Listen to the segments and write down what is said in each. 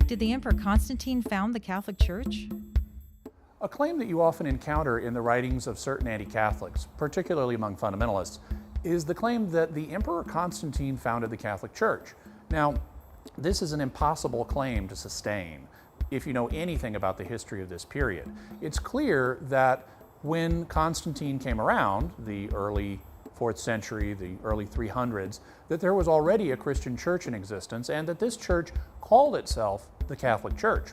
Did the Emperor Constantine found the Catholic Church? A claim that you often encounter in the writings of certain anti-Catholics, particularly among fundamentalists, is the claim that the Emperor Constantine founded the Catholic Church. Now, this is an impossible claim to sustain if you know anything about the history of this period. It's clear that when Constantine came around, the early 4th century, the early 300s, that there was already a Christian church in existence and that this church called itself the Catholic Church.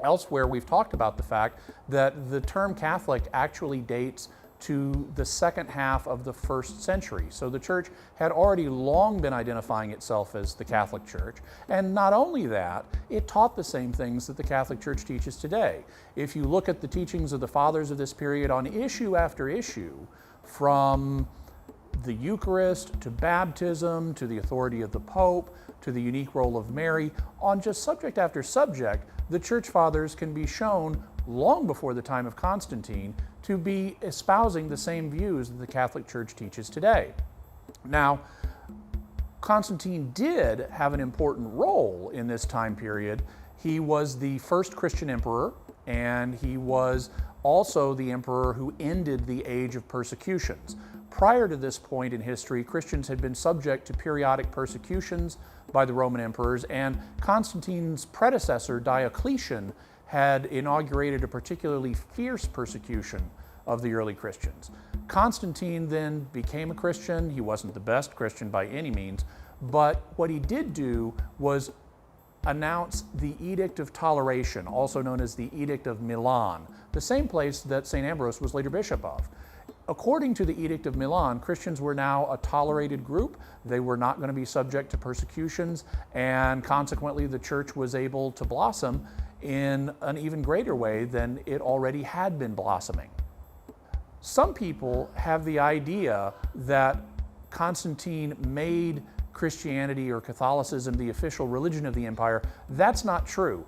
Elsewhere, we've talked about the fact that the term Catholic actually dates to the second half of the 1st century. So the church had already long been identifying itself as the Catholic Church. And not only that, it taught the same things that the Catholic Church teaches today. If you look at the teachings of the fathers of this period on issue after issue, from the Eucharist to baptism to the authority of the Pope to the unique role of Mary, on just subject after subject, the Church Fathers can be shown long before the time of Constantine to be espousing the same views that the Catholic Church teaches today. Now, Constantine did have an important role in this time period. He was the first Christian emperor, and he was also the emperor who ended the age of persecutions. Prior to this point in history, Christians had been subject to periodic persecutions by the Roman emperors, and Constantine's predecessor, Diocletian, had inaugurated a particularly fierce persecution of the early Christians. Constantine then became a Christian. He wasn't the best Christian by any means, but what he did do was announce the Edict of Toleration, also known as the Edict of Milan, the same place that St. Ambrose was later bishop of. According to the Edict of Milan, Christians were now a tolerated group. They were not going to be subject to persecutions, and consequently the church was able to blossom in an even greater way than it already had been blossoming. Some people have the idea that Constantine made Christianity or Catholicism the official religion of the empire. That's not true.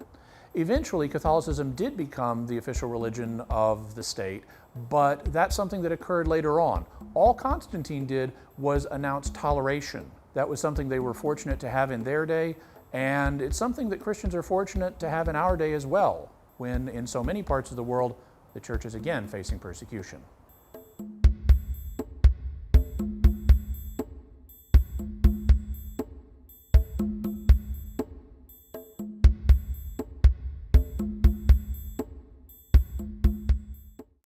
Eventually, Catholicism did become the official religion of the state, but that's something that occurred later on. All Constantine did was announce toleration. That was something they were fortunate to have in their day, and it's something that Christians are fortunate to have in our day as well, when in so many parts of the world the church is again facing persecution.